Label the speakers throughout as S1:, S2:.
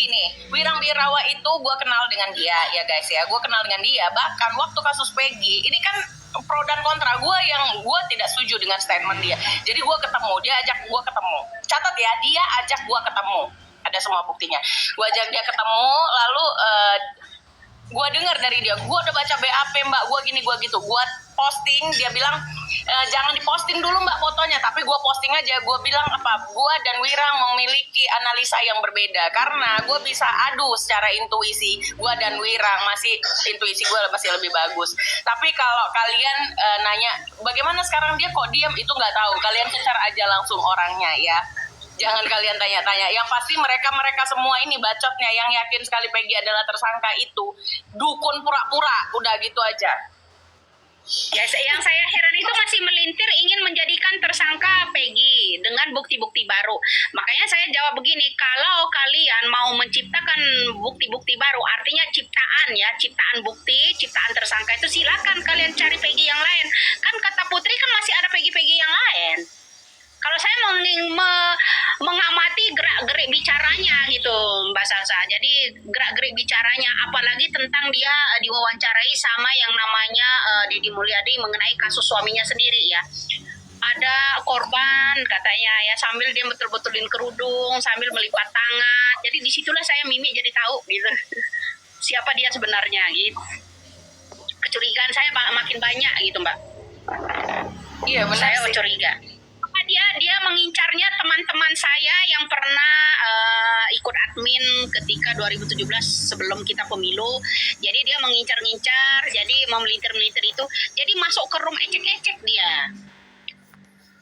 S1: Gini, Wirang Birawa itu gue kenal dengan dia ya guys ya, gue kenal dengan dia bahkan waktu kasus Peggy ini kan pro dan kontra gue, yang gue tidak setuju dengan statement dia. Jadi gue ketemu, dia ajak gue ketemu, catat ya, dia ajak gue ketemu, ada semua buktinya. Gue ajak dia ketemu, lalu gue dengar dari dia, gue udah baca BAP mbak, gue gini gue gitu, gue posting, dia bilang jangan diposting dulu mbak fotonya, tapi gue posting aja, gue bilang apa, gue dan Wirang memiliki analisa yang berbeda, karena gue bisa adu secara intuisi, gue dan Wirang masih, intuisi gue masih lebih bagus. Tapi kalau kalian nanya bagaimana sekarang dia kok diam, itu nggak tahu, kalian secara aja langsung orangnya ya. Jangan kalian tanya-tanya. Yang pasti mereka semua ini bacotnya yang yakin sekali Peggy adalah tersangka itu dukun pura-pura, udah gitu aja.
S2: Ya, yang saya heran itu masih melintir ingin menjadikan tersangka Peggy dengan bukti-bukti baru. Makanya saya jawab begini, kalau kalian mau menciptakan bukti-bukti baru, artinya ciptaan bukti, ciptaan tersangka, itu silakan kalian cari Peggy yang lain. Kan kata Putri kan masih ada Peggy yang lain. Kalau saya mengamati gerak-gerik bicaranya gitu Mbak Salsa. Jadi gerak-gerik bicaranya, apalagi tentang dia diwawancarai sama yang namanya Deddy Mulyadi mengenai kasus suaminya sendiri ya. Ada korban katanya ya, sambil dia betul-betulin kerudung, sambil melipat tangan. Jadi disitulah saya Mimi jadi tahu gitu siapa dia sebenarnya gitu. Kecurigaan saya makin banyak gitu Mbak.
S1: Iya benar.
S2: Saya curiga. Dia mengincarnya teman-teman saya yang pernah ikut admin ketika 2017 sebelum kita pemilu. Jadi dia mengincar-ngincar, jadi memelintir-melintir itu. Jadi masuk ke room ecek-ecek dia.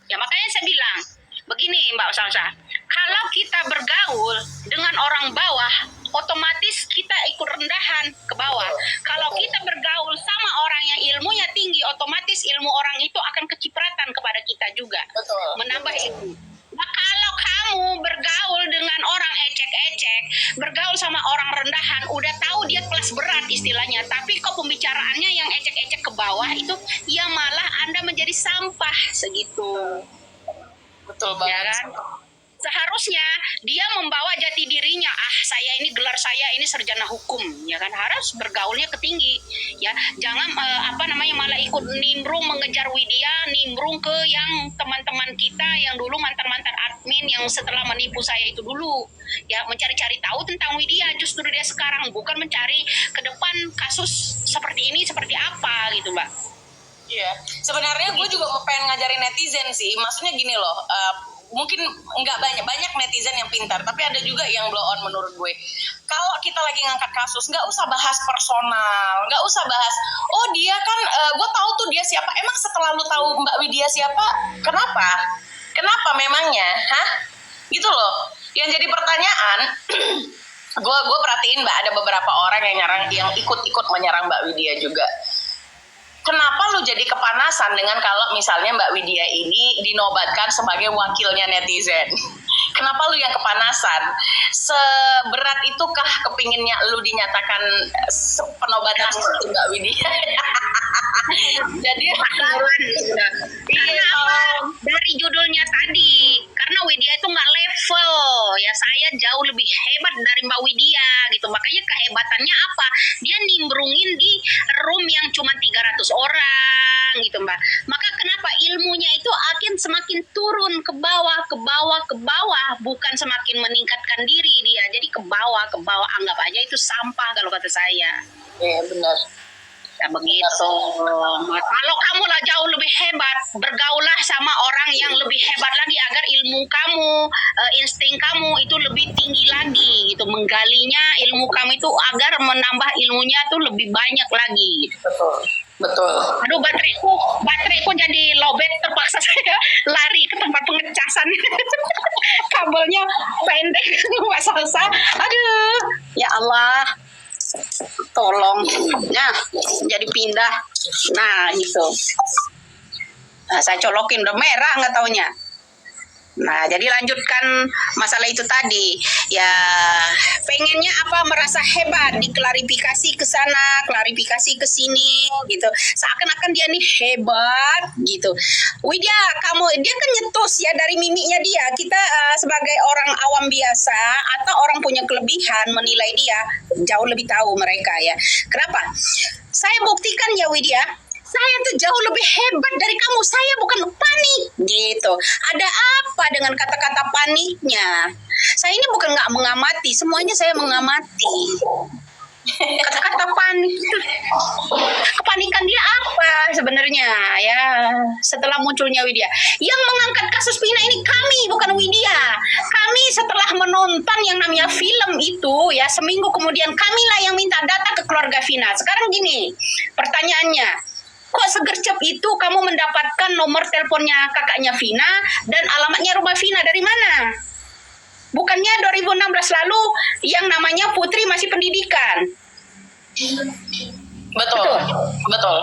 S2: Ya makanya saya bilang, begini Mbak Salsa, kalau kita bergaul dengan orang bawah, otomatis kita ikut rendahan ke bawah. Kalau kita bergaul sama orang yang ilmunya tinggi, otomatis ilmu orang itu akan kecipratan kepada kita juga.
S1: Betul.
S2: Menambah ilmu. Nah kalau kamu bergaul dengan orang ecek-ecek, bergaul sama orang rendahan, udah tahu dia kelas berat istilahnya, tapi kok pembicaraannya yang ecek-ecek ke bawah itu, ya malah Anda menjadi sampah segitu.
S1: Betul banget.
S2: Ya kan? Seharusnya dia membawa jati dirinya, saya ini gelar saya ini sarjana hukum, ya kan, harus bergaulnya ke tinggi, ya jangan malah ikut nimbrung mengejar Widya, nimbrung ke yang teman-teman kita yang dulu mantan admin yang setelah menipu saya itu dulu, ya mencari-cari tahu tentang Widya, justru dia sekarang bukan mencari ke depan kasus seperti ini seperti apa gitu Mbak.
S1: Iya, sebenarnya gue juga mau pengen ngajarin netizen sih, maksudnya gini loh, mungkin nggak banyak netizen yang pintar, tapi ada juga yang blow on menurut gue. Kalau kita lagi ngangkat kasus, nggak usah bahas personal, nggak usah bahas, oh dia kan, gue tahu tuh dia siapa. Emang setelah lu tahu Mbak Widya siapa, kenapa memangnya, gitu loh. Yang jadi pertanyaan, gue perhatiin Mbak, ada beberapa orang yang ikut menyerang Mbak Widya juga. Kenapa lu jadi kepanasan dengan kalau misalnya Mbak Widya ini dinobatkan sebagai wakilnya netizen? Kenapa lu yang kepanasan? Seberat itukah kepinginnya lu dinyatakan penobatan seperti Mbak Widya? Jadi
S2: dari judulnya tadi, karena Widya itu nggak level, ya saya jauh lebih hebat dari Mbak Widya gitu. Makanya kehebatannya apa? Dia nimbrungin di room yang cuma 300 orang gitu Mbak. Maka kenapa ilmunya itu akan semakin turun ke bawah, bukan semakin meningkatkan diri dia. Jadi ke bawah, anggap aja itu sampah kalau kata saya.
S1: Iya benar.
S2: Ya begitu. Kalau kamu lah jauh lebih hebat, bergaulah sama orang yang lebih hebat lagi agar ilmu kamu, insting kamu itu lebih tinggi lagi gitu. Menggalinya ilmu kamu itu agar menambah ilmunya tuh lebih banyak lagi.
S1: Betul.
S2: Aduh bateraiku jadi lowbat, terpaksa saya lari ke tempat pengecasan. Kabelnya pendek Mbak Salsa. Aduh, ya Allah. Tolong, nah jadi pindah, nah gitu. Nah, saya colokin udah merah nggak taunya. Nah jadi lanjutkan masalah itu tadi, ya pengen pengennya apa, merasa hebat, diklarifikasi ke sana, klarifikasi ke sini gitu. Seakan-akan dia nih hebat gitu. Widya, dia kan nyetus ya dari mimiknya dia. Kita sebagai orang awam biasa atau orang punya kelebihan menilai dia jauh lebih tahu mereka ya. Kenapa? Saya buktikan ya Widya, saya tuh jauh lebih hebat dari kamu. Saya bukan panik gitu. Ada apa dengan kata-kata paniknya? Saya ini bukan nggak mengamati, semuanya saya mengamati. Kata-kata panik, kepanikan dia apa sebenarnya ya? Setelah munculnya Widya, yang mengangkat kasus Vina ini kami, bukan Widya. Kami setelah menonton yang namanya film itu ya, seminggu kemudian kamilah yang minta data ke keluarga Vina. Sekarang gini, pertanyaannya, kok segercep itu kamu mendapatkan nomor teleponnya kakaknya Vina dan alamatnya rumah Vina dari mana? Bukannya 2016 lalu yang namanya Putri masih pendidikan.
S1: Betul.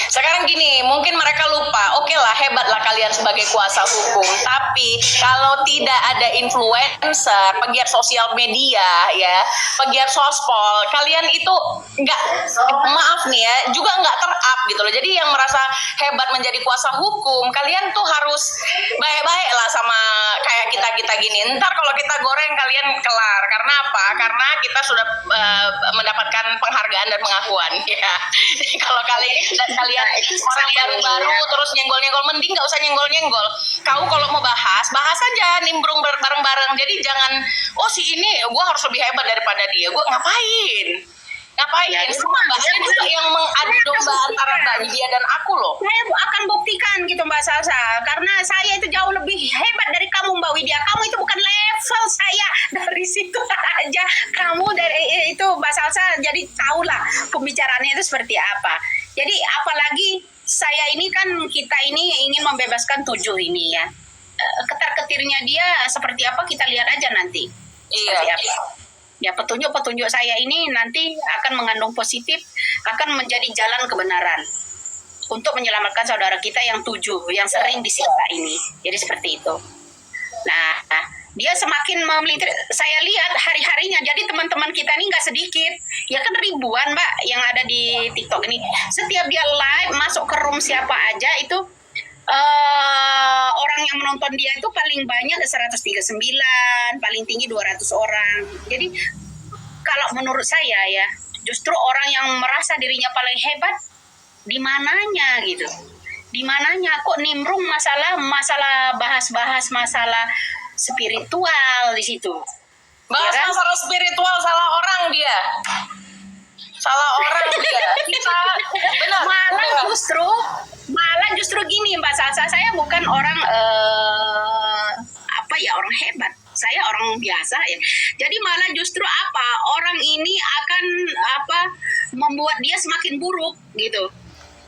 S1: Sekarang gini, mungkin mereka lupa, oke lah, hebatlah kalian sebagai kuasa hukum, tapi kalau tidak ada influencer, pegiat sosial media, ya, pegiat sospol, kalian itu nggak, maaf nih ya, juga nggak ter-up gitu loh. Jadi yang merasa hebat menjadi kuasa hukum, kalian tuh harus baik-baik lah sama kayak kita gini. Ntar kalau kita goreng, kalian kelar. Karena apa? Karena kita sudah mendapatkan penghargaan dan pengakuan, ya. Kalau kalian orang baru-baru terus nyenggol-nyenggol, mending nggak usah nyenggol-nyenggol. Kau kalau mau bahas aja, nimbrung bareng-bareng. Jadi jangan, oh si ini gue harus lebih hebat daripada dia. Gue ngapain? Ya, sama Mbak, ada juga yang mengadu domba antara Mbak Widya dan aku loh.
S2: Saya akan buktikan gitu Mbak Salsa, karena saya itu jauh lebih hebat dari kamu Mbak Widya. Kamu itu bukan level saya, dari situ aja kamu dari itu Mbak Salsa, jadi tahulah pembicaraannya itu seperti apa. Jadi apalagi saya ini kan, kita ini ingin membebaskan 7 ini ya. Ketar-ketirnya dia seperti apa kita lihat aja nanti. Seperti apa. Ya, petunjuk-petunjuk saya ini nanti akan mengandung positif, akan menjadi jalan kebenaran untuk menyelamatkan saudara kita yang 7 yang sering disita ini. Jadi seperti itu. Nah, dia semakin memelintir. Saya lihat hari-harinya. Jadi teman-teman kita ini nggak sedikit, ya kan ribuan Mbak yang ada di TikTok ini. Setiap dia live masuk ke room siapa aja itu, orang yang menonton dia itu paling banyak 139, paling tinggi 200 orang. Jadi kalau menurut saya ya, justru orang yang merasa dirinya paling hebat di mananya gitu. Di mananya kok nimbrung masalah bahas-bahas masalah spiritual di situ.
S1: Bahas ya kan? Masalah spiritual salah orang dia. Kita benar. Malah justru gini Mbak Salsa, saya bukan orang orang hebat. Saya orang biasa ya. Jadi malah justru orang ini akan membuat dia semakin buruk gitu.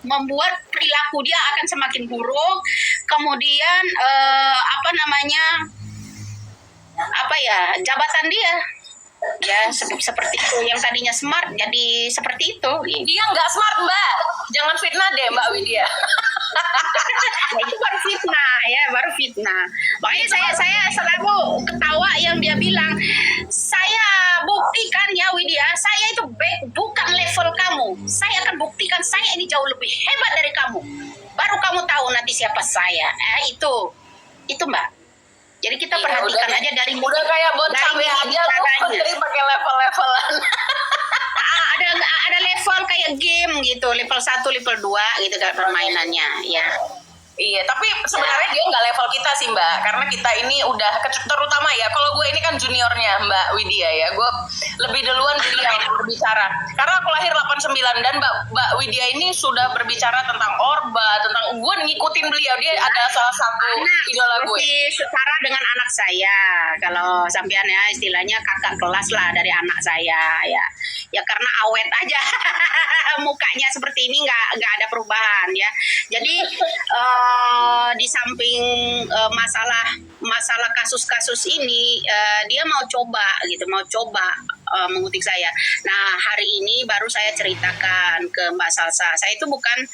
S1: Membuat perilaku dia akan semakin buruk. Kemudian jabatan dia ya seperti itu, yang tadinya smart jadi seperti itu. Dia nggak smart Mbak, jangan fitnah deh Mbak Widya.
S2: Itu baru fitnah. Makanya saya selalu ketawa yang dia bilang, saya buktikan ya Widya, saya itu bukan level kamu. Saya akan buktikan saya ini jauh lebih hebat dari kamu. Baru kamu tahu nanti siapa saya. Itu Mbak. Jadi kita perhatikan aja dari
S1: udah kayak bocah aja lu, jadi pakai level-levelan.
S2: ada level kayak game gitu, level 1, level 2 gitu kan permainannya ya.
S1: Iya, tapi sebenarnya dia nggak level kita sih Mbak, karena kita ini udah, terutama ya, kalau gue ini kan juniornya Mbak Widya ya, gue lebih duluan beliau berbicara, karena aku lahir 89 dan Mbak Widya ini sudah berbicara tentang Orba, tentang, gue ngikutin beliau, dia ada salah satu idola gue.
S2: Setara dengan anak saya, kalau sampean ya istilahnya kakak kelas lah dari anak saya ya karena awet aja mukanya seperti ini, nggak ada perubahan ya. Jadi di samping masalah kasus-kasus ini, dia mau coba mengutik saya. Nah, hari ini baru saya ceritakan ke Mbak Salsa. Saya itu bukan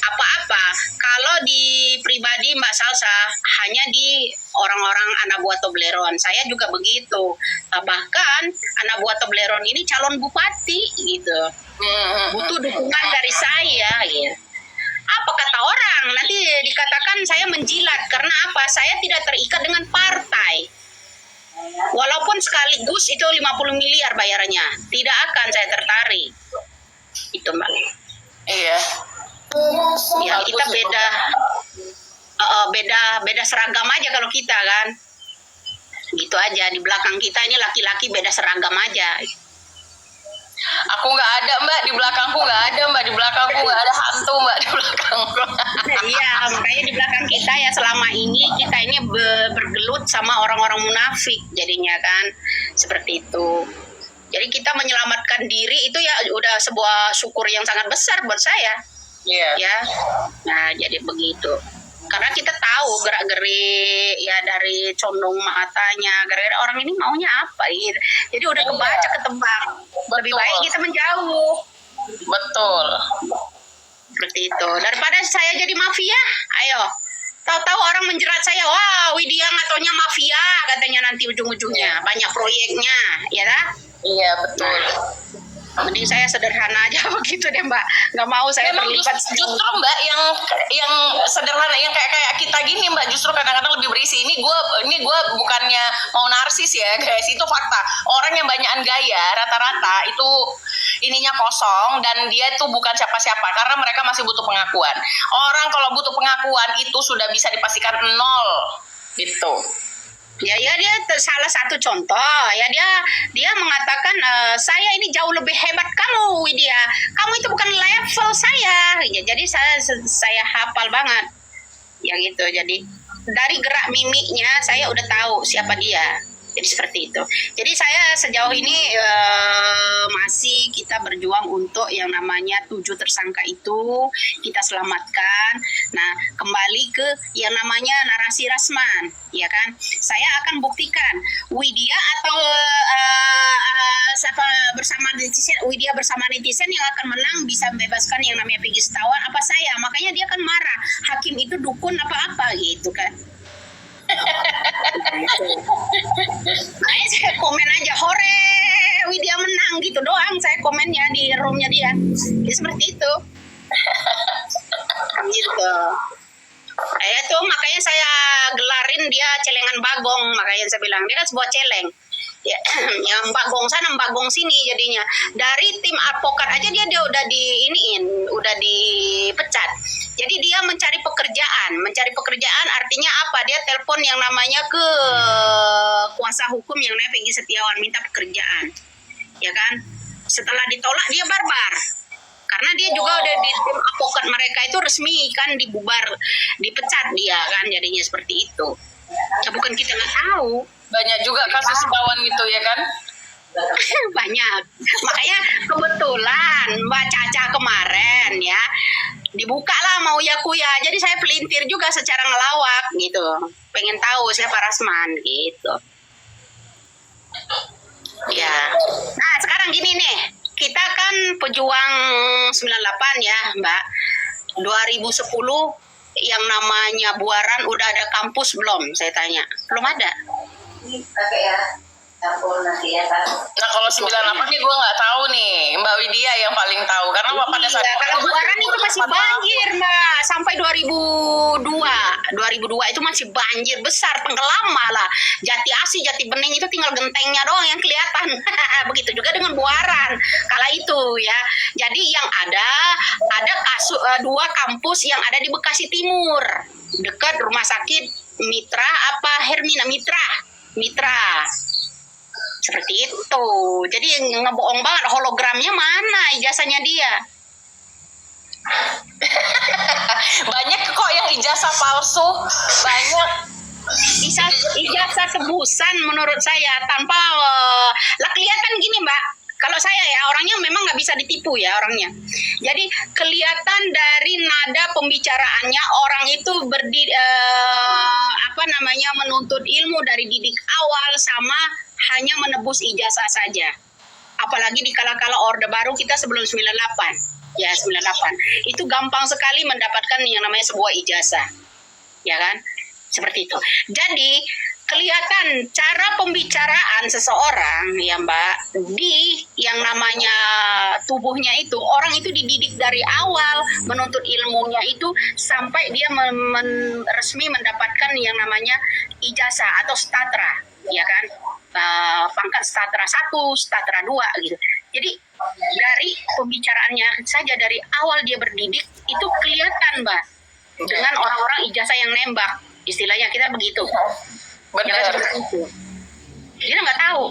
S2: apa-apa. Kalau di pribadi Mbak Salsa hanya di orang-orang anak buah Tobleron. Saya juga begitu. Bahkan anak buah Tobleron ini calon bupati gitu. Butuh dukungan dari saya gitu. Apa kata orang? Nanti dikatakan saya menjilat karena apa? Saya tidak terikat dengan partai. Walaupun sekaligus itu 50 miliar bayarannya, tidak akan saya tertarik. Itu Mbak.
S1: Iya.
S2: Ya kita beda beda seragam aja kalau kita kan. Gitu aja, di belakang kita ini laki-laki beda seragam aja.
S1: Aku nggak ada Mbak, di belakangku nggak ada Mbak, di belakangku nggak ada hantu Mbak, di belakangku.
S2: Iya, makanya di belakang kita ya selama ini kita ini bergelut sama orang-orang munafik jadinya kan, seperti itu. Jadi kita menyelamatkan diri itu ya udah sebuah syukur yang sangat besar buat saya.
S1: Iya.
S2: Ya, nah jadi begitu. Karena kita tahu gerak-gerik ya dari condong matanya, gara-gara orang ini maunya apa gitu. Jadi udah kebaca, ketebak. Lebih baik kita menjauh.
S1: Betul.
S2: Seperti itu. Daripada saya jadi mafia, ayo. Tahu-tahu orang menjerat saya, wah Widya ngatonya mafia katanya nanti ujung-ujungnya. Banyak proyeknya, ya dah?
S1: Iya, betul.
S2: Mending saya sederhana aja begitu deh Mbak. Nggak mau saya
S1: Memang
S2: terlibat.
S1: justru Mbak yang sederhana, yang kayak kita gini Mbak, justru kadang-kadang lebih berisi. Ini gue bukannya mau narsis ya guys, itu fakta. Orang yang banyakan gaya rata-rata itu ininya kosong dan dia tuh bukan siapa-siapa karena mereka masih butuh pengakuan. Orang kalau butuh pengakuan itu sudah bisa dipastikan nol gitu.
S2: Ya dia salah satu contoh ya, dia mengatakan saya ini jauh lebih hebat kamu Widya, kamu itu bukan level saya ya, jadi saya hafal banget yang itu. Jadi dari gerak mimiknya saya udah tahu siapa dia. Jadi seperti itu. Jadi saya sejauh ini masih kita berjuang untuk yang namanya 7 tersangka itu kita selamatkan. Nah, kembali ke yang namanya narasi Rasman, ya kan? Saya akan buktikan Widya atau bersama netizen, Widya bersama netizen yang akan menang bisa membebaskan yang namanya Peggy Setiawan apa saya. Makanya dia kan marah. Hakim itu dukun apa-apa gitu kan. Makanya saya komen aja hore Widya menang gitu doang, saya komennya di roomnya dia ya, seperti itu gitu. Itu makanya saya gelarin dia celengan bagong, makanya saya bilang dia kan sebuah celeng ya, yang bagong sana bagong sini. Jadinya dari tim advokat aja dia udah udah dipecat. Jadi dia mencari pekerjaan artinya apa, dia telepon yang namanya ke kuasa hukum yang namanya Peggy Setiawan minta pekerjaan ya kan. Setelah ditolak dia barbar karena dia juga udah di tim advokat mereka itu resmi kan dipecat dia kan, jadinya seperti itu ya. Bukan kita nggak tahu,
S1: Banyak juga kasus kawan gitu ya kan.
S2: banyak. Makanya kebetulan Mbak Caca kemarin ya dibuka lah mau Yakuya, jadi saya pelintir juga secara ngelawak gitu, pengen tahu siapa Rasman gitu ya. Nah sekarang gini nih, kita kan pejuang 98 ya Mbak. 2010 yang namanya Buaran udah ada kampus belum, saya tanya? Belum ada.
S3: Pakai ya campur nanti ya kan.
S1: Nah kalau 98 nih gue nggak tahu nih, Mbak Widya yang paling tahu karena pada saat
S2: kalau Buaran itu masih banjir Mbak, sampai 2002 itu masih banjir besar, tenggelam malah. Jati Asih, Jati Bening itu tinggal gentengnya doang yang kelihatan. Begitu juga dengan Buaran kala itu ya. Jadi yang ada kasus 2 kampus yang ada di Bekasi Timur dekat rumah sakit Mitra Hermina Mitra. Seperti itu. Jadi ngebohong banget, hologramnya mana ijazahnya dia.
S1: banyak kok yang ijazah palsu, banyak.
S2: Ijazah tebusan menurut saya tanpa lah kelihatan gini Mbak. Kalau saya ya orangnya memang nggak bisa ditipu ya orangnya. Jadi kelihatan dari nada pembicaraannya orang itu menuntut ilmu dari didik awal sama hanya menebus ijazah saja. apalagi di kala-kala Orde Baru kita sebelum 98. Ya, 98. Itu gampang sekali mendapatkan yang namanya sebuah ijazah. Ya kan? Seperti itu. Jadi, kelihatan cara pembicaraan seseorang ya Mbak, di yang namanya tubuhnya itu, orang itu dididik dari awal menuntut ilmunya itu sampai dia resmi mendapatkan yang namanya ijazah atau statra, ya kan, pangkat statra 1, statra 2 gitu. Jadi dari pembicaraannya saja dari awal dia berdidik itu kelihatan Mbak, dengan orang-orang ijazah yang nembak, istilahnya kita begitu.
S1: Benar.
S2: Ya, seperti itu. Dia nggak tahu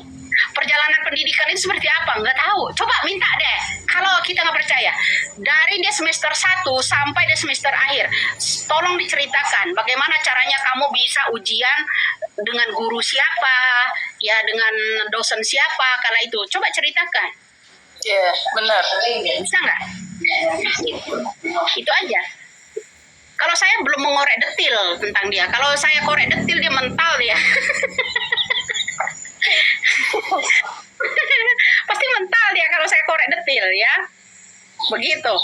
S2: perjalanan pendidikan itu seperti apa, nggak tahu. Coba minta deh, kalau kita nggak percaya, dari dia semester 1 sampai dia semester akhir, tolong diceritakan bagaimana caranya kamu bisa ujian dengan guru siapa, ya dengan dosen siapa kala itu. Coba ceritakan.
S1: Iya, benar.
S2: Bisa nggak? Itu aja. Kalau saya belum mengorek detil tentang dia. Kalau saya korek detil dia mental dia. Pasti mental dia kalau saya korek detil ya. Begitu.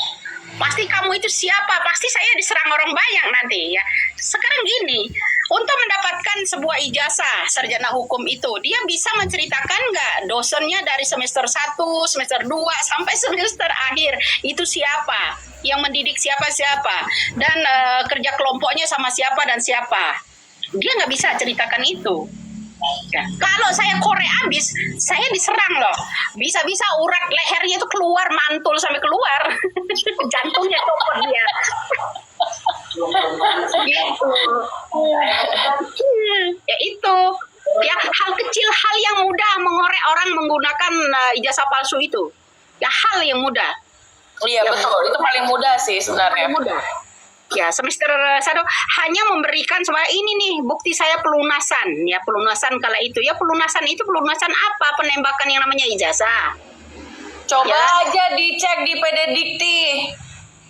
S2: Pasti kamu itu siapa? Pasti saya diserang orang banyak nanti ya. Sekarang gini, untuk mendapatkan sebuah ijazah sarjana hukum itu, dia bisa menceritakan nggak dosennya dari semester 1, semester 2, sampai semester akhir itu siapa? Yang mendidik siapa-siapa? Dan kerja kelompoknya sama siapa dan siapa? Dia nggak bisa ceritakan itu. Ya. Kalau saya korek habis, saya diserang loh. Bisa-bisa urat lehernya itu keluar, mantul sampai keluar. Jantungnya copot dia. Gitu. Ya itu. Ya hal kecil, hal yang mudah mengorek orang menggunakan ijazah palsu itu. Ya hal yang mudah.
S1: Iya, betul. Itu paling mudah sih sebenarnya.
S2: Paling mudah. Ya, semester 1 hanya memberikan sebagai ini nih, bukti saya pelunasan. Ya, pelunasan kala itu. Ya, pelunasan itu pelunasan apa? Penembakan yang namanya ijazah.
S1: Coba
S2: Ya.
S1: aja dicek di PD Dikti.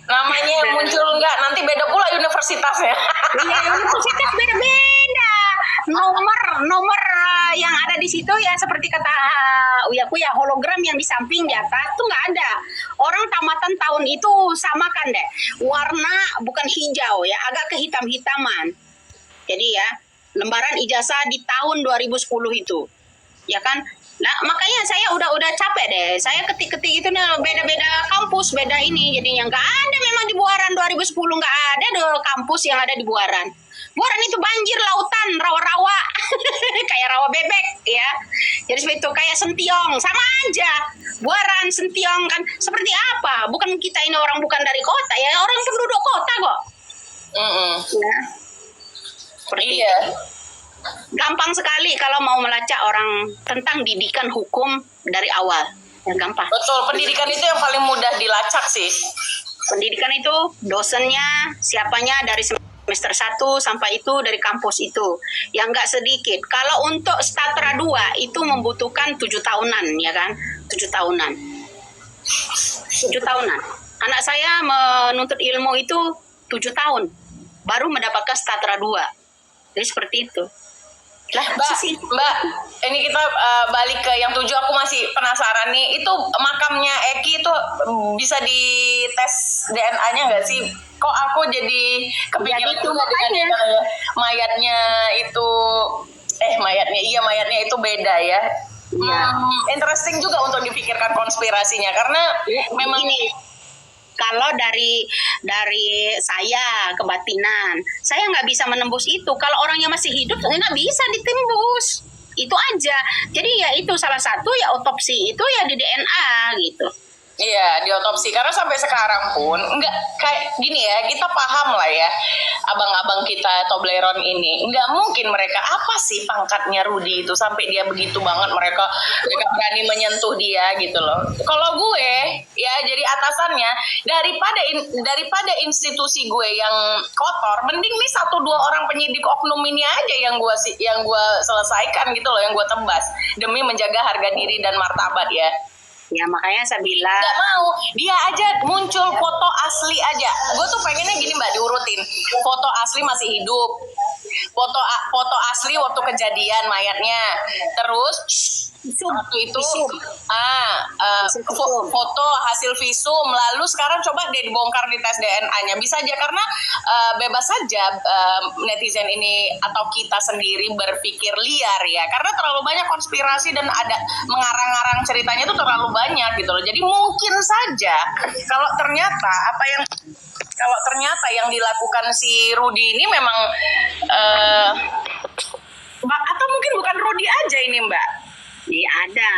S1: Namanya muncul enggak? Nanti beda pula universitasnya.
S2: Iya, universitas beda-beda. Nomor yang ada di situ ya seperti kata Uyaku ya, hologram yang di samping di atas tuh nggak ada. Orang tamatan tahun itu samakan deh. Warna bukan hijau ya, agak kehitam-hitaman. Jadi ya, lembaran ijazah di tahun 2010 itu. Ya kan? Nah, makanya saya udah capek deh. Saya ketik-ketik itu beda-beda kampus, beda ini. Jadinya nggak ada memang di Buaran 2010, nggak ada deh kampus yang ada di Buaran. Buaran itu banjir lautan, rawa-rawa. Kayak rawa bebek ya. Jadi seperti itu, kayak Sentiong, sama aja. Buaran, Sentiong kan seperti apa? Bukan kita ini orang bukan dari kota ya, orang penduduk kota kok. Ya. Seperti
S1: Iya.
S2: itu. Gampang sekali kalau mau melacak orang tentang didikan hukum dari awal. Ya, gampang.
S1: Betul, pendidikan itu yang paling mudah dilacak sih.
S2: Pendidikan itu dosennya, siapanya dari semester 1 sampai itu dari kampus itu. Yang nggak sedikit. Kalau untuk statra 2 itu membutuhkan 7 tahunan, ya kan? 7 tahunan. 7 tahunan. Anak saya menuntut ilmu itu 7 tahun. Baru mendapatkan statra 2. Jadi seperti itu. Lah,
S1: Mbak, ini kita balik ke yang 7. Aku masih penasaran nih, itu makamnya Eki itu bisa dites DNA-nya nggak sih? Kok aku jadi kepikiran juga dengan mayatnya itu, mayatnya itu beda ya. Interesting juga untuk dipikirkan konspirasinya karena memang
S2: ini. Kalau dari saya kebatinan, saya nggak bisa menembus itu. Kalau orangnya masih hidup, saya nggak bisa ditembus. Itu aja. Jadi ya itu salah satu ya otopsi itu ya di DNA gitu.
S1: Iya, diotopsi. Karena sampai sekarang pun nggak kayak gini ya, kita paham lah ya, abang-abang kita Toblerone ini nggak mungkin mereka apa sih pangkatnya Rudy itu sampai dia begitu banget mereka berani menyentuh dia gitu loh. Kalau gue ya jadi atasannya, daripada institusi gue yang kotor, mending nih 1-2 orang penyidik oknum ini aja yang gue selesaikan gitu loh, yang gue tebas demi menjaga harga diri dan martabat ya.
S2: Ya makanya saya bilang
S1: Gak mau, dia aja muncul foto asli aja. Gue tuh pengennya gini Mbak, diurutin. Foto asli masih hidup, foto asli waktu kejadian mayatnya, terus
S2: Visum.
S1: Waktu itu
S2: Visum. Hasil visum.
S1: foto hasil visum, lalu sekarang coba deh dibongkar di tes DNA-nya. Bisa aja karena bebas saja netizen ini atau kita sendiri berpikir liar ya, karena terlalu banyak konspirasi dan ada mengarang-arang ceritanya itu terlalu banyak gitu loh. Jadi mungkin saja kalau ternyata yang dilakukan si Rudy ini memang atau mungkin bukan Rudy aja ini Mbak.
S2: Iya ada.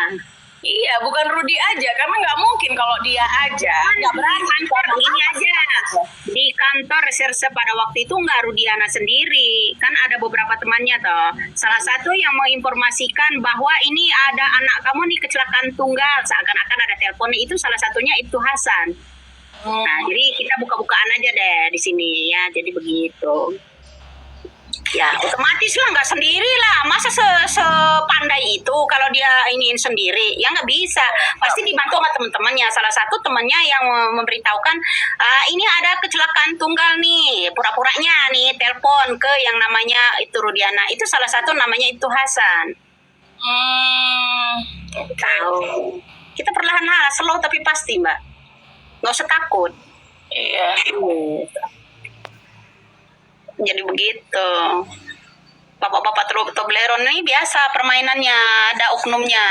S1: Iya, bukan Rudy aja, karena nggak mungkin kalau dia aja nggak berani.
S2: Kantor ini aja di kantor reserse pada waktu itu nggak Rudiana sendiri, kan ada beberapa temannya toh. Salah satu yang menginformasikan bahwa ini ada anak kamu nih kecelakaan tunggal, seakan-akan ada teleponnya, itu salah satunya itu Hasan. Nah jadi kita buka-bukaan aja deh di sini ya, jadi begitu. Ya otomatis lah, nggak sendiri lah, masa sepandai itu kalau dia iniin sendiri, ya nggak bisa, pasti dibantu sama teman-temannya. Salah satu temannya yang memberitahukan, ini ada kecelakaan tunggal nih, pura-puranya nih telepon ke yang namanya itu Rudiana, itu salah satu namanya itu Hasan. Tahu, kita perlahan-lahan, slow tapi pasti Mbak, nggak usah takut.
S1: Iya.
S2: Jadi begitu. Bapak-bapak Toblerone ini biasa permainannya, ada oknumnya.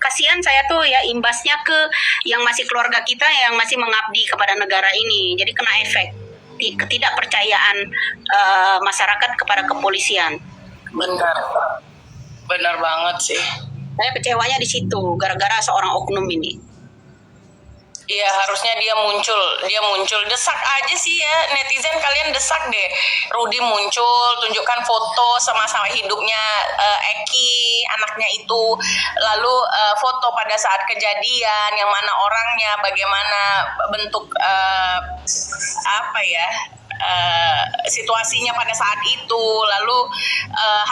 S2: Kasihan saya tuh ya, imbasnya ke yang masih keluarga kita yang masih mengabdi kepada negara ini. Jadi kena efek ketidakpercayaan masyarakat kepada kepolisian.
S1: Benar banget sih.
S2: Saya kecewanya di situ gara-gara seorang oknum ini.
S1: Iya, harusnya dia muncul, desak aja sih ya netizen, kalian desak deh Rudy muncul, tunjukkan foto sama-sama hidupnya Eki anaknya itu, lalu foto pada saat kejadian, yang mana orangnya, bagaimana bentuk situasinya pada saat itu, lalu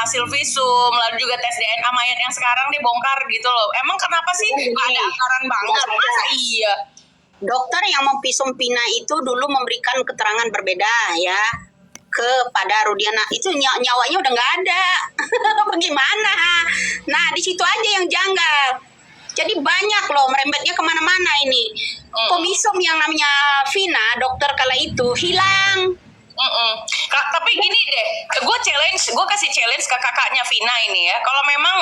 S1: hasil visum, lalu juga tes DNA mayat yang sekarang dibongkar gitu loh. Emang kenapa sih nggak ada anggaran banget? Masa iya?
S2: Dokter yang memvisum Pina itu dulu memberikan keterangan berbeda ya kepada Rudiana, itu nyawanya udah nggak ada. Bagaimana? Nah di situ aja yang janggal. Jadi banyak loh, merembetnya kemana-mana ini. Pemisum yang namanya Vina, dokter kala itu hilang.
S1: Tapi gini deh, gue kasih challenge ke kakaknya Vina ini ya. Kalau memang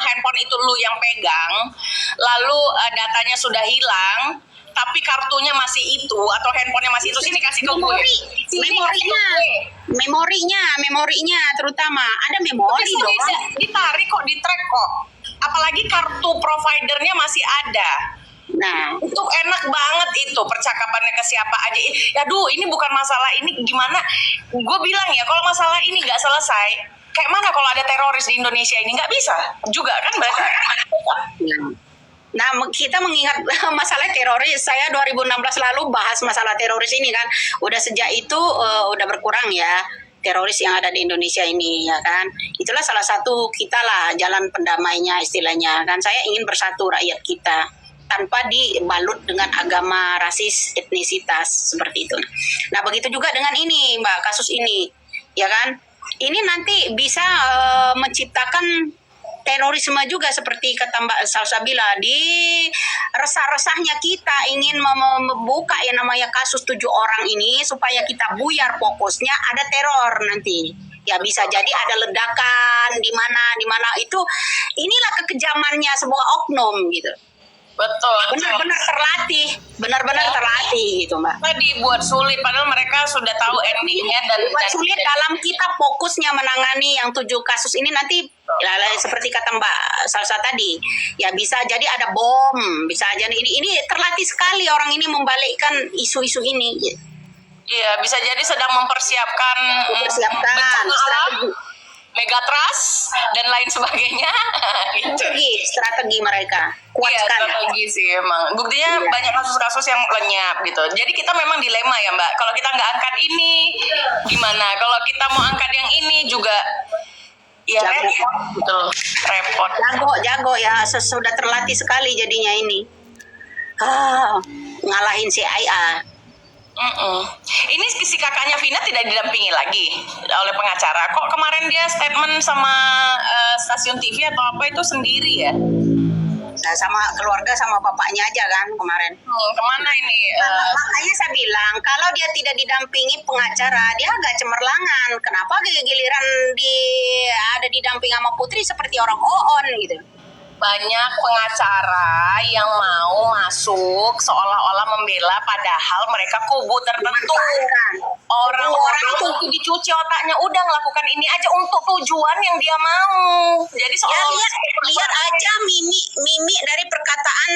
S1: handphone itu lu yang pegang, lalu datanya sudah hilang, tapi kartunya masih itu atau handphonenya masih itu, sini kasih ke gue.
S2: Memorinya terutama ada memori dong.
S1: Ditarik kok, di track kok. Apalagi kartu providernya masih ada.
S2: Nah,
S1: itu enak banget itu percakapannya ke siapa aja. Aduh, ini bukan masalah ini gimana. Gue bilang ya, kalau masalah ini nggak selesai, kayak mana kalau ada teroris di Indonesia ini, nggak bisa juga kan bahasa.
S2: Nah, kita mengingat masalah teroris. Saya 2016 lalu bahas masalah teroris ini kan. Udah sejak itu udah berkurang ya teroris yang ada di Indonesia ini ya kan. Itulah salah satu kita lah jalan pendamainya istilahnya kan. Saya ingin bersatu rakyat kita tanpa dibalut dengan agama, rasis, etnisitas seperti itu. Nah, begitu juga dengan ini Mbak, kasus ini ya kan. Ini nanti bisa menciptakan terorisme juga seperti kata Mbak Salsabila, di resah-resahnya kita ingin membuka yang namanya kasus 7 orang ini supaya kita buyar fokusnya, ada teror nanti. Ya bisa jadi ada ledakan di mana itu. Inilah kekejamannya sebuah oknum gitu.
S1: Betul.
S2: Benar-benar terlatih gitu Mbak.
S1: Dibuat sulit padahal mereka sudah tahu endingnya dan
S2: sulit dalam kita fokusnya menangani yang 7 kasus ini nanti seperti kata Mbak Salsa tadi, ya bisa jadi ada bom, bisa aja ini terlatih sekali orang ini membalikkan isu-isu ini.
S1: Iya, bisa jadi sedang mempersiapkan
S2: strategi
S1: Megatrust dan lain sebagainya.
S2: Strategi mereka kuat
S1: iya,
S2: sekali.
S1: Strategi sih emang. Buktinya banyak kasus-kasus yang lenyap gitu. Jadi kita memang dilema ya Mbak. Kalau kita nggak angkat ini gimana? Kalau kita mau angkat yang ini juga ya repot.
S2: Jago ya, sudah terlatih sekali jadinya ini. Ngalahin CIA.
S1: Mm-mm. Ini si kakaknya Vina tidak didampingi lagi oleh pengacara. Kok kemarin dia statement sama stasiun TV atau apa itu sendiri ya?
S2: Nah, sama keluarga sama bapaknya aja kan kemarin.
S1: Kemana ini?
S2: Makanya saya bilang kalau dia tidak didampingi pengacara dia agak cemerlangan. Kenapa giliran ada didamping sama Putri seperti orang oon gitu.
S1: Banyak pengacara yang mau masuk seolah-olah membela padahal mereka kubu tertentu. Orang-orang itu dicuci otaknya, udah melakukan ini aja untuk tujuan yang dia mau. Jadi
S2: Ya lihat aja Mimi dari perkataan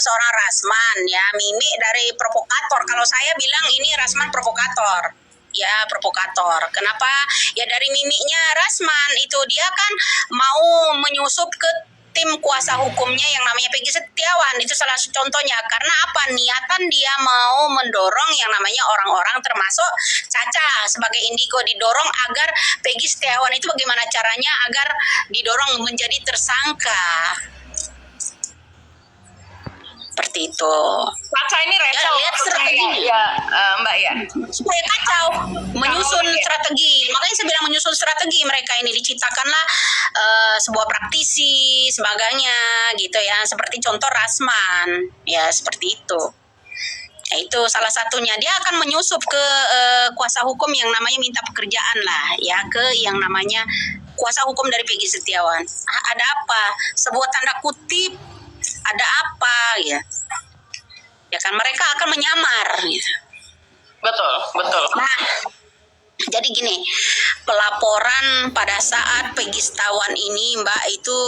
S2: seorang Rasman ya, Mimi dari provokator. Kalau saya bilang ini Rasman provokator. Ya provokator. Kenapa? Ya dari miminya Rasman itu dia kan mau menyusup ke tim kuasa hukumnya yang namanya Peggy Setiawan. Itu salah satu contohnya. Karena apa? Niatan dia mau mendorong yang namanya orang-orang termasuk Caca sebagai indigo, didorong agar Peggy Setiawan itu bagaimana caranya agar didorong menjadi tersangka. Seperti itu.
S1: Caca ini receh.
S2: Lihat strategi
S1: ya, Mbak ya.
S2: Supaya kacau, menyusun strategi. Makanya saya bilang menyusun strategi mereka ini diciptakanlah sebuah praktisi sebagainya gitu ya. Seperti contoh Rasman, ya seperti itu. Ya, itu salah satunya dia akan menyusup ke kuasa hukum yang namanya minta pekerjaan lah, ya ke yang namanya kuasa hukum dari Peggy Setiawan. Ada apa? Sebuah tanda kutip. Ada apa ya? Ya kan mereka akan menyamar gitu.
S1: Betul.
S2: Nah, jadi gini, pelaporan pada saat Peggy Setiawan ini Mbak itu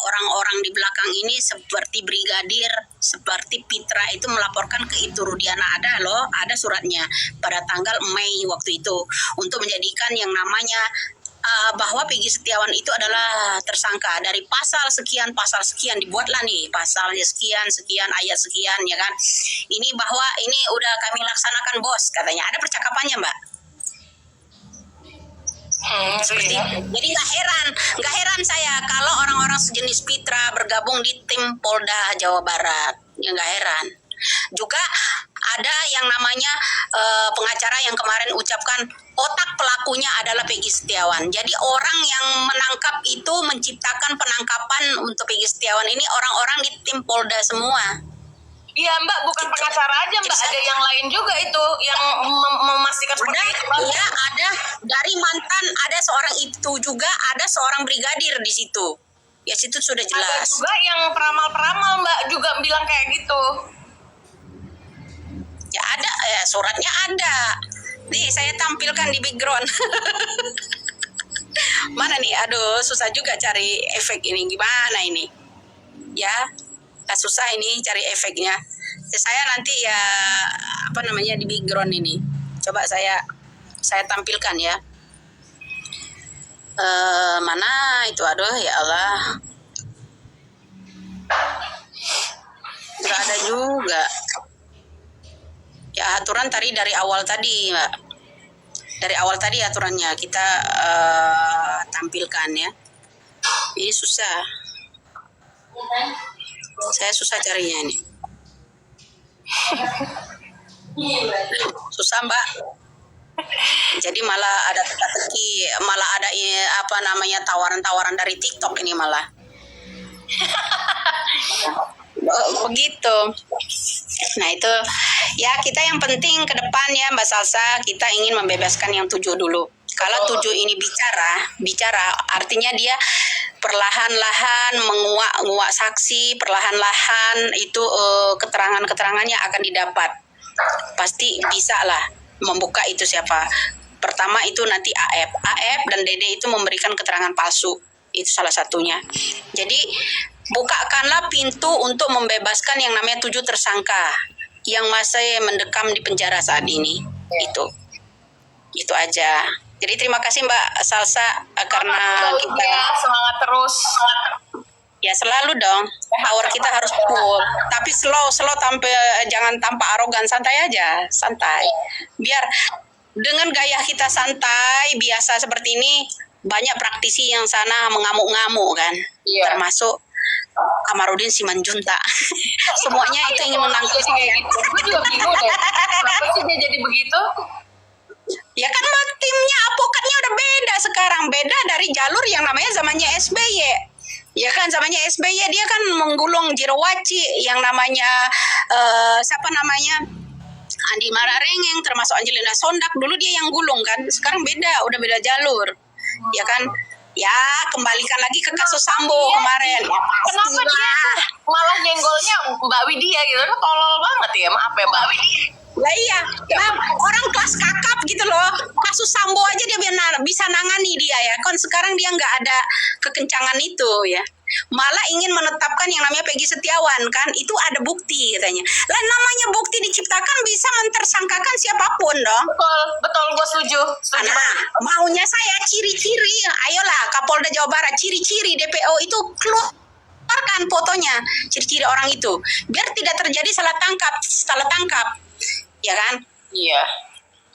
S2: orang-orang di belakang ini seperti brigadir, seperti Pitra itu melaporkan ke Ibtu Rudiana, ada suratnya pada tanggal Mei waktu itu untuk menjadikan yang namanya bahwa Peggy Setiawan itu adalah tersangka dari pasal sekian dibuatlah nih pasalnya sekian ayat sekian ya kan, ini bahwa ini udah kami laksanakan bos katanya, ada percakapannya Mbak. Seperti jadi nggak heran saya kalau orang-orang sejenis Pitra bergabung di tim Polda Jawa Barat, ya nggak heran. Juga ada yang namanya pengacara yang kemarin ucapkan otak pelakunya adalah Peggy Setiawan. Jadi orang yang menangkap itu menciptakan penangkapan untuk Peggy Setiawan ini orang-orang di tim Polda semua.
S1: Iya Mbak, bukan pengacara aja Mbak, ada yang lain juga itu yang memastikan seperti itu.
S2: Iya ada dari mantan, ada seorang itu juga, ada seorang brigadir di situ. Ya situ sudah jelas.
S1: Ada juga yang peramal-peramal Mbak juga bilang kayak gitu.
S2: Ya ada, ya suratnya ada. Nih saya tampilkan di background. Mana nih? Aduh, susah juga cari efek ini. Gimana ini? Ya, susah ini cari efeknya. Saya nanti ya di background ini. Coba saya tampilkan ya. Mana itu? Aduh, ya Allah. Nggak ada juga. Ya aturan tadi dari awal tadi Mbak. Dari awal tadi aturannya kita tampilkan ya. Ini susah. Saya susah carinya ini. Susah Mbak. Jadi malah ada teka-teki, malah ada tawaran-tawaran dari TikTok ini malah. Begitu. Nah itu ya, kita yang penting ke depan ya Mbak Salsa, kita ingin membebaskan yang 7 dulu. Kalau 7 ini bicara artinya dia perlahan-lahan menguak saksi, perlahan-lahan itu keterangannya akan didapat. Pasti bisa lah membuka itu siapa. Pertama itu nanti AF dan Dede itu memberikan keterangan palsu. Itu salah satunya. Jadi bukakanlah pintu untuk membebaskan yang namanya 7 tersangka yang masih mendekam di penjara saat ini. Itu aja. Jadi terima kasih Mbak Salsa karena kita
S1: semangat terus.
S2: Ya selalu dong. Power kita harus full. Tapi slow jangan tanpa arogan, santai aja, santai. Biar dengan gaya kita santai biasa seperti ini, banyak praktisi yang sana mengamuk-ngamuk kan. Termasuk Kamarudin Simanjunta. Semuanya itu ingin menangkap saya.
S1: Gue juga bingung deh. Kenapa sih dia jadi begitu?
S2: Ya kan timnya, advokatnya udah beda sekarang. Beda dari jalur yang namanya zamannya SBY. Ya kan, zamannya SBY dia kan menggulung Jirowaci yang namanya siapa namanya? Andi Mararengeng, termasuk Angelina Sondak. Dulu dia yang gulung kan. Sekarang beda, udah beda jalur. Ya kan? Ya, kembalikan lagi ke kasus Sambo kemarin. Ya,
S1: Kenapa dia tuh malah nyenggolnya Mbak Widya gitu? Kan tolol banget ya, maaf ya Mbak Widya.
S2: Lah iya, nah, orang kelas kakap gitu loh. Kasus Sambo aja dia bisa nangani dia ya. Kan sekarang dia nggak ada kekencangan itu ya. Malah ingin menetapkan yang namanya Peggy Setiawan kan. Itu ada bukti katanya. Lah namanya bukti diciptakan bisa mentersangkakan siapapun dong.
S1: Betul, gue setuju.
S2: Nah, maunya saya ciri-ciri. Ayolah Kapolda Jawa Barat, ciri-ciri DPO itu keluarkan fotonya, ciri-ciri orang itu. Biar tidak terjadi salah tangkap. Ya kan?
S1: Iya.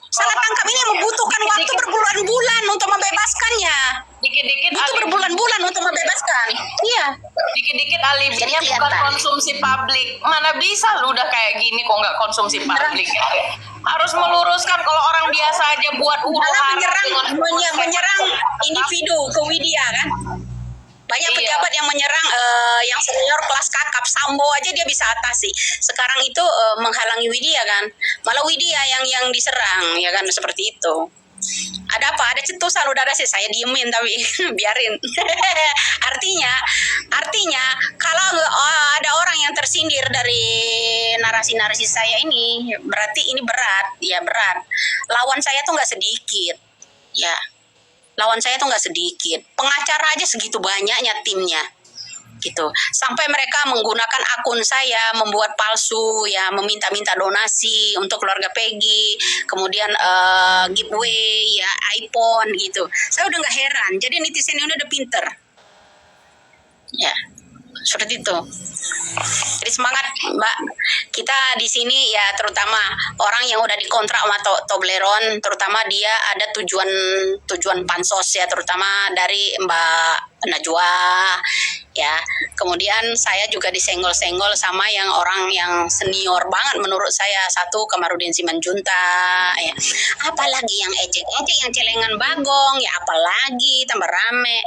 S2: Salah tangkap ini membutuhkan waktu berbulan-bulan untuk membebaskannya.
S1: Dikit-dikit
S2: Butuh berbulan-bulan untuk membebaskan. Iya.
S1: Dikit-dikit alibinya
S2: Jadi
S1: bukan
S2: kelihatan.
S1: konsumsi publik. Mana bisa lu udah kayak gini kok nggak konsumsi publik? Harus meluruskan kalau orang biasa aja buat
S2: Malah menyerang individu ke Widya kan. Banyak
S1: Iya.
S2: pejabat yang menyerang yang senior kelas kakap. Sambo aja dia bisa atasi. Sekarang itu menghalangi Widya kan. Malah Widya yang diserang ya kan, seperti itu. Ada apa? Ada cetusan udara sih, saya diemin tapi biarin. Artinya kalau ada orang yang tersindir dari narasi-narasi saya ini, berarti ini berat, ya berat. Lawan saya tuh nggak sedikit, ya. Lawan saya tuh nggak sedikit. Pengacara aja segitu banyaknya timnya. Gitu. Sampai mereka menggunakan akun saya membuat palsu ya, meminta-minta donasi untuk keluarga Peggy, kemudian giveaway ya, iPhone gitu. Saya udah nggak heran. Jadi netizen ini udah pinter. Ya. Seperti itu. Jadi semangat Mbak. Kita di sini ya, terutama orang yang udah dikontrak sama Tobleron, terutama dia ada tujuan pansos ya, terutama dari Mbak Najwa ya. Kemudian saya juga disenggol-senggol sama yang orang yang senior banget menurut saya. Satu, Kamarudin Simanjunta ya. Apalagi yang ejek-ejek, yang celengan Bagong ya, apalagi tambah rame.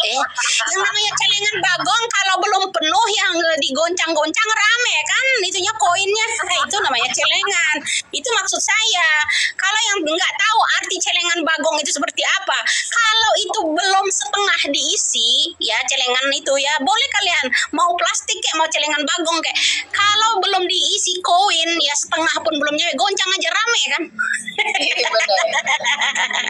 S2: Yang namanya celengan Bagong kalau belum penuh yang digoncang-goncang rame kan, itunya koinnya. Itu namanya celengan. Itu maksud saya. Kalau yang nggak tahu arti celengan Bagong itu seperti apa, kalau itu belum setengah diisi ya celengan itu ya, boleh kalian mau plastik kayak mau celengan Bagong kayak, kalau belum diisi koin ya setengah pun belum nyampe, goncang aja rame kan.
S1: Iya, benar.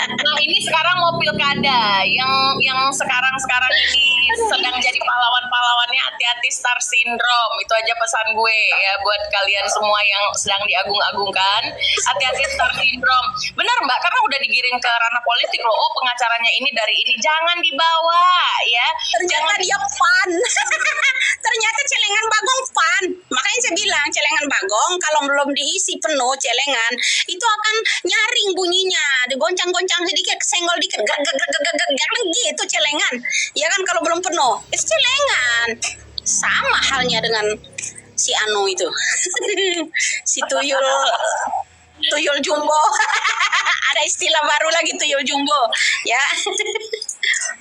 S1: Nah ini sekarang mau pilkada yang sekarang ini sedang jadi pahlawannya, hati-hati star syndrome. Itu aja pesan gue ya buat kalian semua yang sedang diagung-agungkan, hati-hati star syndrome. Benar Mbak, karena udah digiring ke ranah politik loh. Oh, pengacaranya ini dari ini, jangan dibawa ya.
S2: Ternyata dia pan. Ternyata celengan Bagong pan. Makanya saya bilang celengan Bagong kalau belum diisi penuh celengan itu akan nyaring bunyinya, digoncang-goncang sedikit, senggol dikit, gitu celengan. Ya kan kalau belum penuh, itu celengan. Sama halnya dengan si Anu itu. Si tuyul jumbo. Ada istilah baru lagi, tuyul jumbo ya.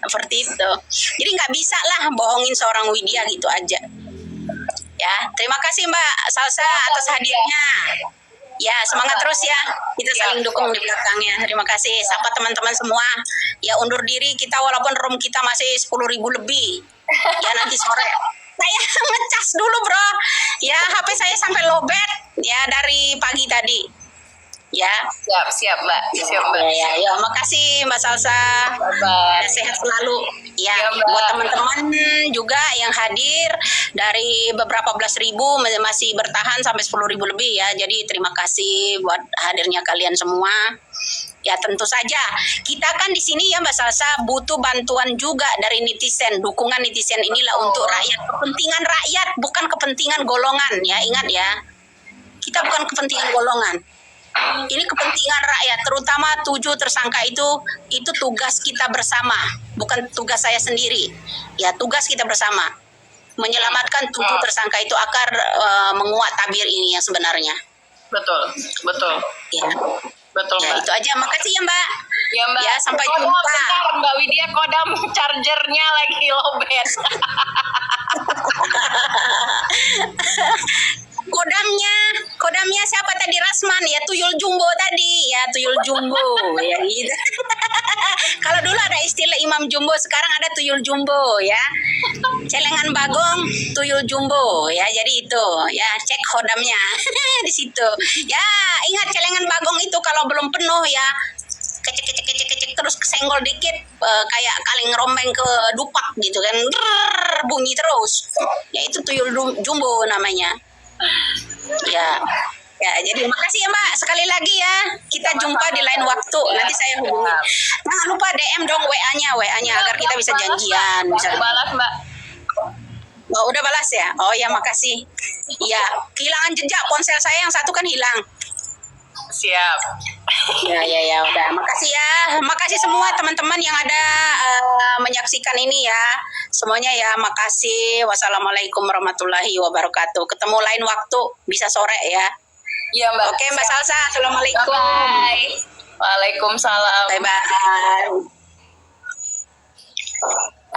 S2: Seperti itu. Jadi nggak bisa lah bohongin seorang Widya gitu aja ya. Terima kasih Mbak Salsa atas hadirnya ya. Semangat terus ya, kita saling dukung di belakangnya. Terima kasih. Sapa teman-teman semua ya, undur diri kita walaupun room kita masih 10.000 lebih ya. Nanti sore saya ngecas dulu bro ya, HP saya sampai lowbat ya dari pagi tadi ya.
S1: Siap Mbak, siap Mbak.
S2: Ya, makasih Mbak Salsa.
S1: Bye-bye.
S2: Sehat selalu ya.
S1: Ya, Mbak.
S2: Buat teman-teman juga yang hadir dari beberapa belas ribu masih bertahan sampai 10.000 lebih ya. Jadi terima kasih buat hadirnya kalian semua. Ya tentu saja kita kan di sini ya Mbak Salsa butuh bantuan juga dari netizen. Dukungan netizen inilah untuk rakyat, kepentingan rakyat, bukan kepentingan golongan ya. Ingat ya, kita bukan kepentingan golongan. Ini kepentingan rakyat, terutama 7 tersangka itu tugas kita bersama, bukan tugas saya sendiri. Ya, tugas kita bersama. menyelamatkan 7 tersangka itu agar menguat tabir ini yang sebenarnya.
S1: Betul, betul.
S2: Ya.
S1: Betul,
S2: Ya,
S1: Mbak.
S2: itu aja. Makasih ya, Mbak.
S1: Ya, Mbak.
S2: Ya, sampai
S1: Kodam,
S2: jumpa.
S1: bentar, Mbak Widya, kodam chargernya lagi lowbat.
S2: Kodamnya siapa tadi? Rasman ya, tuyul jumbo tadi ya, tuyul jumbo ya gitu. Kalau dulu ada istilah imam jumbo, sekarang ada tuyul jumbo ya. Celengan bagong, tuyul jumbo ya. Jadi itu ya, cek kodamnya di situ. Ya, ingat celengan bagong itu kalau belum penuh ya, kecek terus kesenggol dikit, kayak kaleng rombeng ke dupak gitu kan, bunyi terus. Ya itu tuyul jumbo namanya. Ya, jadi makasih ya Mbak sekali lagi ya. Kita jumpa di lain waktu. Nanti saya hubungi. Jangan lupa DM dong WA-nya agar kita bisa janjian. Bisa.
S1: Balas, Mbak.
S2: Oh, udah balas ya? Oh ya, makasih. Ya, kehilangan jejak ponsel saya yang satu kan hilang.
S1: Siap.
S2: Ya, udah. Makasih ya. Makasih semua teman-teman yang ada menyaksikan ini ya. Semuanya ya, makasih. Wassalamualaikum warahmatullahi wabarakatuh. Ketemu lain waktu, bisa sore ya.
S1: Iya, Mbak.
S2: Oke, Mbak Salsa. Assalamualaikum.
S1: Bye. Waalaikumsalam.
S2: Bye-bye.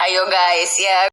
S1: Ayo guys ya.